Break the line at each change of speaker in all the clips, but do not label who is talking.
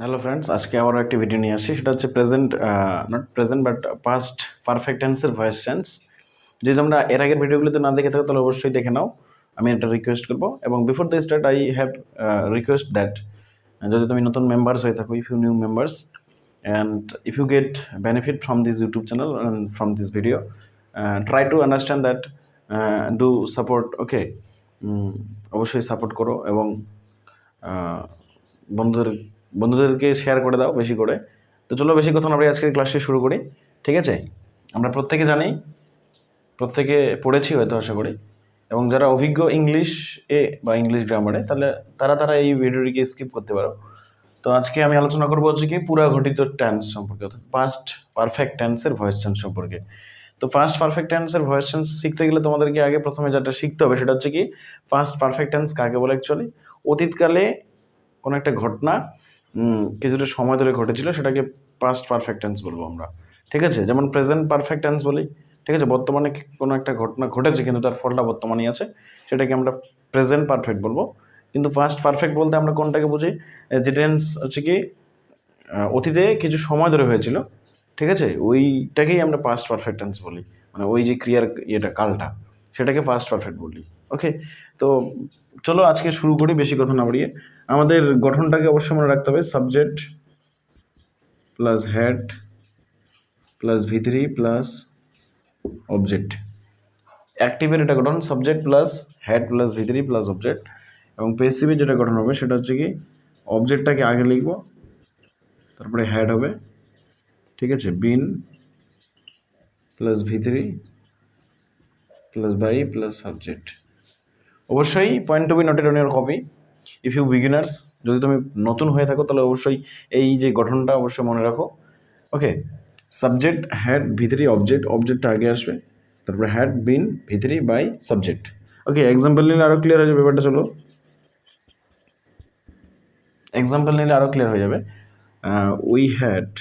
Hello friends, আজকে আবারও একটি ভিডিও নিয়ে আসছি। সেটা হচ্ছে present, not present but past perfect টেন্সের ভয়েস চেঞ্জ। যদি তোমরা এর আগের ভিডিওগুলোতে না দেখে থাকো তাহলে অবশ্যই দেখে নাও, আমি একটা রিকোয়েস্ট করবো। এবং before the start I have request that যদি তুমি নতুন মেম্বার্স হয়ে থাকো, if you new members and if you get benefit from this YouTube channel and from this video, try to understand that, do support, okay. অবশ্যই support করো এবং আহ, বন্ধুদের বন্ধুদেরকে শেয়ার করে দাও বেশি করে। তো চলো বেশি কথা না বলে আজকের ক্লাসটি শুরু করি, ঠিক আছে? আমরা প্রত্যেকে জানি, প্রত্যেকে পড়েছি হয়তো আশা করি, এবং যারা অভিজ্ঞ ইংলিশ এ বা ইংলিশ গ্রামারে, তাহলে তারা এই ভিডিওটিকে স্কিপ করতে পারো। তো আজকে আমি আলোচনা করবো হচ্ছে কি পুরা ঘটিত টেন্স সম্পর্কে, অর্থাৎ পাস্ট পারফেক্ট টেন্সের ভয়েস চেঞ্জ সম্পর্কে। তো ফার্স্ট পারফেক্ট টেন্সের ভয়েস চেঞ্জ শিখতে গেলে তোমাদেরকে আগে প্রথমে যেটা শিখতে হবে সেটা হচ্ছে কি ফার্স্ট পারফেক্ট টেন্স কাকে বলে। অ্যাকচুয়ালি অতীতকালে কোনো একটা ঘটনা কিছুটা সময় ধরে ঘটেছিল, সেটাকে পাস্ট পারফেক্ট টেন্স বলবো আমরা, ঠিক আছে? যেমন প্রেজেন্ট পারফেক্ট টেন্স বলি, ঠিক আছে? বর্তমানে কোনো একটা ঘটনা ঘটেছে কিন্তু তার ফলটা বর্তমানেই আছে, সেটাকে আমরা প্রেজেন্ট পারফেক্ট বলবো। কিন্তু ফার্স্ট পারফেক্ট বলতে আমরা কোনটাকে বুঝি? যে টেন্স হচ্ছে কি অতীতে কিছু সময় ধরে হয়েছিল, ঠিক আছে, ওইটাকেই আমরা পাস্ট পারফেক্ট টেন্স বলি। মানে ওই যে ক্রিয়ার ইয়েটা কালটা, সেটাকে পাস্ট পারফেক্ট বলি। ওকে, তো চলো আজকে শুরু করি বেশি কথা না বাড়িয়ে। আমাদের গঠনটাকে অবশ্যই মনে রাখতে হবে, subject plus head plus V three plus object. অ্যাক্টিভের এটা গঠন subject plus head plus V three plus object. এবং পেসিভের যেটা গঠন হবে সেটা হচ্ছে কি অবজেক্টটাকে আগে লিখবো, তারপরে হেড হবে, ঠিক আছে, been plus V three plus by plus subject. অবশ্যই point to be noted on your copy if you beginners. যদি তুমি নতুন হয়ে থাকো তাহলে অবশ্যই এই যে গঠনটা অবশ্যই মনে রাখো। ওকে, সাবজেক্ট হেড ভিতরি অবজেক্ট, অবজেক্টটা আগে আসবে, তারপরে হেড বিন ভিতরি বাই সাবজেক্ট। ওকে, এক্সাম্পল নিলে আরও ক্লিয়ার হয়ে যাবে ব্যাপারটা। চলো এক্সাম্পল নিলে আরও ক্লিয়ার হয়ে যাবে। We had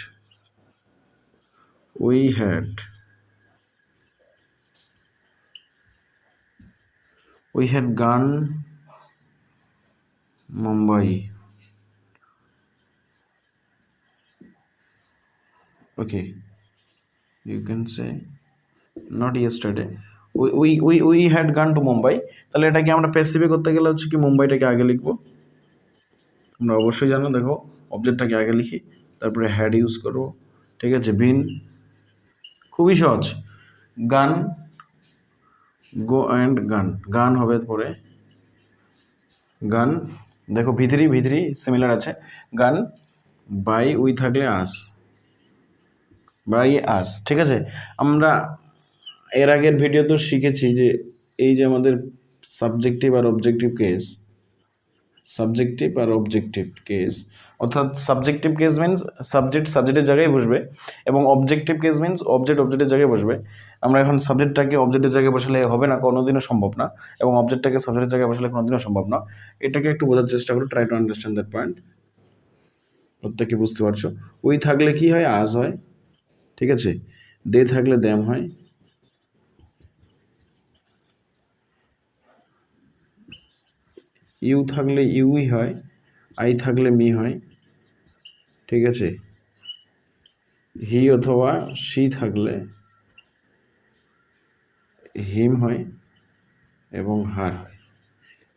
gone Mumbai. Okay, you can say not yesterday. We had gone to Mumbai. তাহলে এটাকে আমরা পেসিফিক করতে গেলে হচ্ছে কি মুম্বাইটাকে আগে লিখবো। আমরা অবশ্যই জানো, দেখো অবজেক্টটাকে আগে লিখি, তারপরে হ্যাড ইউজ করবো, ঠিক আছে, বিন, খুবই সহজ। গান, গো অ্যান্ড গান, গান হবে পরে গান। দেখো ভিতরি সিমিলার আছে, গান বাই উই থাকলে আস, বাই আস, ঠিক আছে। আমরা এর আগের ভিডিও তো শিখেছি যে এই যে আমাদের সাবজেক্টিভ আর অবজেক্টিভ কেস, অর্থাৎ সাবজেক্টিভ কেস মিনস সাবজেক্ট সাবজেক্টের জায়গায় বসবে, এবং অবজেক্টিভ কেস মিনস অবজেক্ট অবজেক্টের জায়গায় বসবে। আমরা এখন সাবজেক্টটাকে অবজেক্টের জায়গায় বসালে হবে না, কোনোদিনও সম্ভব না, এবং অবজেক্টটাকে সাবজেক্টের জায়গায় বসালে কোনোদিনও সম্ভব না। এটাকে একটু বোঝার চেষ্টা করো, try to understand that point. প্রত্যেকে বুঝতে পারছো? ওই থাকলে কি হয়? আজ হয়, ঠিক আছে। দে থাকলে দ্যাম হয়, ইউ থাকলে ইউই হয়, আই থাকলে মি হয়, ঠিক আছে। হি অথবা সি থাকলে হিম হয় এবং হার হয়।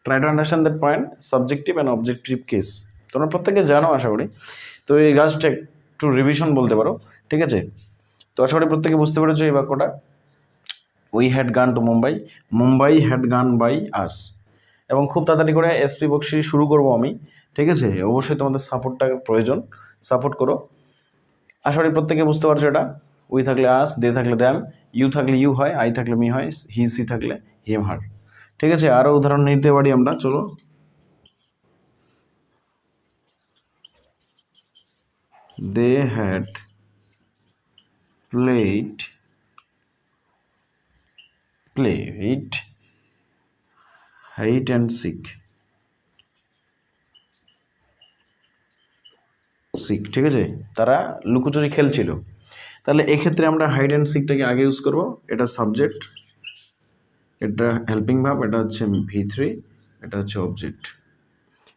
Try to understand that point, subjective and objective case তোমরা প্রত্যেকে জানো আশা করি। তো এই গাছটা একটু রিভিশন বলতে পারো, ঠিক আছে। তো আশা করি প্রত্যেকে বুঝতে পেরেছো এই বাক্যটা। We had gone to Mumbai had gone by us. এবং খুব তাড়াতাড়ি করে এসপি বক্সি শুরু করবো আমি, ঠিক আছে। অবশ্যই তোমাদের সাপোর্টটার প্রয়োজন, সাপোর্ট করো। আশা করি প্রত্যেকে বুঝতে পারছো এটা। উই থাকলে আস, দে থাকলে দ্যাম, ইউ থাকলে ইউ হয়, আই থাকলে মি হয়, হি সি থাকলে হিম হার, ঠিক আছে। আরও উদাহরণ নিতে পারি আমরা, চলো। They had played hide and seek, ঠিক আছে, তারা লুকোচুরি খেলছিল। তাহলে এক্ষেত্রে আমরা হাইড অ্যান্ড সিকটাকে আগে ইউজ করব, এটা সাবজেক্ট, এটা হেল্পিং ভার্ব, এটা হচ্ছে ভি3, এটা হচ্ছে অবজেক্ট।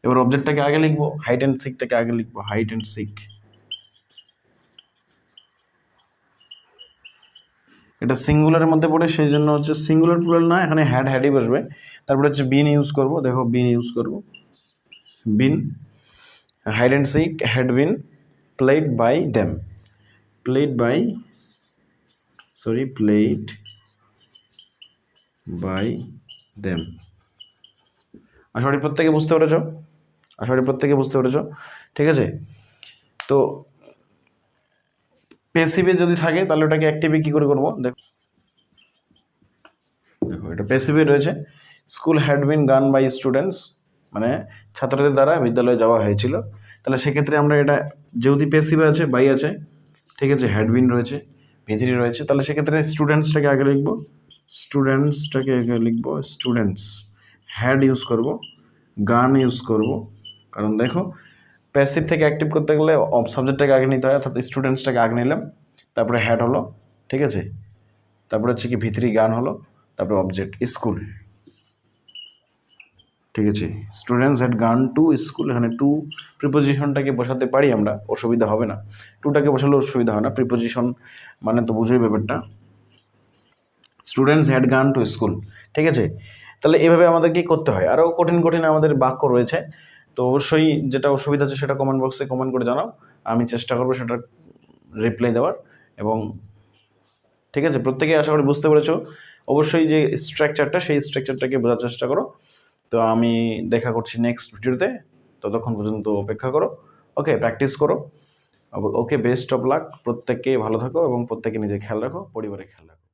এবার অবজেক্টটাকে আগে লিখবো, হাইড অ্যান্ড সিকটাকে আগে লিখবো, হাইড অ্যান্ড সিক। এটা সিঙ্গুলারের মধ্যে পড়ে, সেই জন্য হচ্ছে সিঙ্গুলার প্লুরাল না, এখানে হ্যাডই বসবে। তারপরে হচ্ছে বিন ইউজ করব, দেখো বিন ইউজ করব, been, hide and seek had been played by them, played by, sorry played by them. আশা করি প্রত্যেকে বুঝতে পেরেছ, আশা করি প্রত্যেকে বুঝতে পেরেছ, ঠিক আছে। তো প্যাসিভে যদি থাকে তাহলে ওটাকে অ্যাক্টিভে কী করে করবো, দেখো দেখো এটা প্যাসিভে রয়েছে, স্কুল হ্যাড বিন গান বাই স্টুডেন্টস, মানে ছাত্রদের দ্বারা বিদ্যালয়ে যাওয়া হয়েছিল। তাহলে সেক্ষেত্রে আমরা এটা যেহেতু প্যাসিভে আছে, বাই আছে, ঠিক আছে, হ্যাড বিন রয়েছে, ভিতরি রয়েছে, তাহলে সেক্ষেত্রে স্টুডেন্টসটাকে আগে লিখবো, স্টুডেন্টসটাকে আগে লিখবো, স্টুডেন্টস, হ্যাড ইউজ করব, গান ইউজ করব, কারণ দেখো প্যাসিভ থেকে অ্যাক্টিভ করতে গেলে সাবজেক্টটাকে আগে নিতে হয়, অর্থাৎ স্টুডেন্টসটাকে আগে নিলাম, তারপরে হ্যাড হলো, ঠিক আছে, তারপরে হচ্ছে কি ভিতরি গান হলো, তারপরে অবজেক্ট স্কুল, ঠিক আছে। Students had gone to school, এখানে টু প্রিপোজিশনটাকে বসাতে পারি আমরা, অসুবিধা হবে না, টুটাকে বসালে অসুবিধা হয় না, প্রিপোজিশন মানে তো বুঝোই ব্যাপারটা। Students had gone to school, ঠিক আছে। তাহলে এভাবে আমাদের কি করতে হয়, আরও কঠিন কঠিন আমাদের বাক্য রয়েছে, তো অবশ্যই যেটা অসুবিধা আছে সেটা কমেন্ট বক্সে কমেন্ট করে জানাও, আমি চেষ্টা করবো সেটার রিপ্লাই দেওয়ার। এবং ঠিক আছে, প্রত্যেকে আশা করি বুঝতে পেরেছো, অবশ্যই যে স্ট্রাকচারটা, সেই স্ট্রাকচারটাকে বোঝার চেষ্টা করো। তো আমি দেখা করছি নেক্সট ভিডিওতে, ততক্ষণ পর্যন্ত অপেক্ষা করো, ওকে, প্র্যাকটিস করো, ওকে, বেস্ট অফ লাক, প্রত্যেককে ভালো থাকো এবং প্রত্যেকে নিজের খেয়াল রাখো, পরিবারের খেয়াল রাখো।